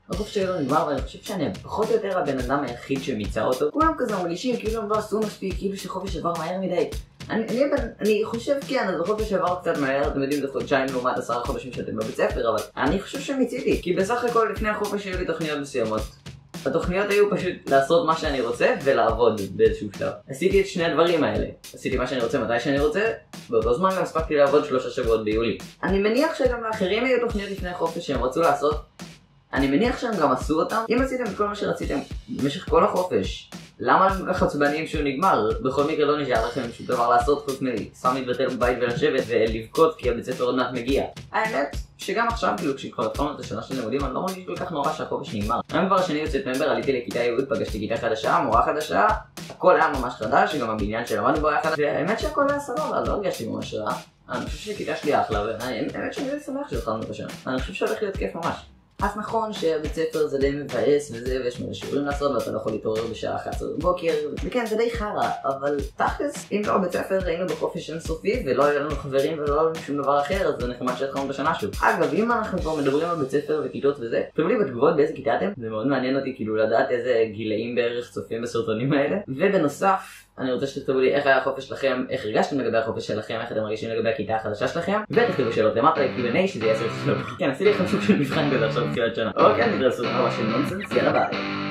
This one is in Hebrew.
החופש הגדול נגמר, ואני חושב שאני פחות או יותר הבן אדם היחיד שמיצה אותו. כולם כזה מרגישים כאילו הם לא עשו מספיק, כאילו שחופש עבר מהר מדי. אני חושב כן, אז החופש עבר קצת מהר, אתם יודעים, זה חודשיים לעומת 10 חודשים שאתם בבית ספר, אבל אני חושב שמיציתי, כי בסך הכל לפני החופש היו לי תוכניות מסוימות. התוכניות היו פשוט לעשות מה שאני רוצה ולעבוד באיזשהו שלב. עשיתי את שני הדברים האלה. עשיתי מה שאני רוצה מתי שאני רוצה, באותו זמן גם הספקתי לעבוד 3 שבועות ביולי. אני מניח שגם לאחרים היו תוכניות לפני החופש שהם רצו לעשות. אני מניח שהם גם עשו אותם. אם עשיתם את כל מה שרציתם במשך כל החופש, למה הם ככה עצבניים שהוא נגמר? בכל מקרה לא נשאר לכם שום דבר לעשות חוץ מסתם להתבטל בבית ולשבת ולבכות כי הבית ספר עוד מעט מגיע. האמת שגם עכשיו, כאילו כשכבר התחלנו את השנה של לימודים, אני לא מרגיש כל כך נורא שהחופש נגמר. היום כבר השני בספטמבר עליתי לכיתה י', פגשתי כיתה חדשה, מורה חדשה, הכל היה ממש חדש, גם הבניין שלמדנו בו היה חדש, והאמת שהכל היה סבבה, לא הרגשתי ממש רע. אני חושב שכיתה שלי אחלה, והאמת שאני שמח שהתחלנו את השנה. אני חושב שהולך להיות כיף ממש. אז נכון שבית ספר זה די מבאס וזה, ויש מלא שיעורים לעשות ואתה לא יכול להתעורר בשעה 11 בבוקר, וכן זה די חרא, אבל תכלס, אם לא בית ספר היינו בחופש אינסופי ולא היה לנו חברים ולא היה לנו שום דבר אחר, אז זה נחמד שהתחלנו בשנה שוב. אגב, אם אנחנו כבר מדברים על בית ספר וכיתות וזה, תכתבו לי בתגובות באיזה כיתה אתם, זה מאוד מעניין אותי כאילו לדעת איזה גילאים בערך צופים בסרטונים האלה. ובנוסף, אני רוצה שתכתבו לי איך היה החופש שלכם, איך הרגשתם לגבי החופש שלכם, איך אתם מרגישים לגבי הכיתה החדשה שלכם, ותכתבו שאלות למטה ל-Q&A שזה יהיה סרט שלו. כן, עשיתי לכם סוג של מבחן כזה עכשיו בתחילת שנה. אוקיי, נתראה בסרט הבא של נונסנס, יאללה ביי.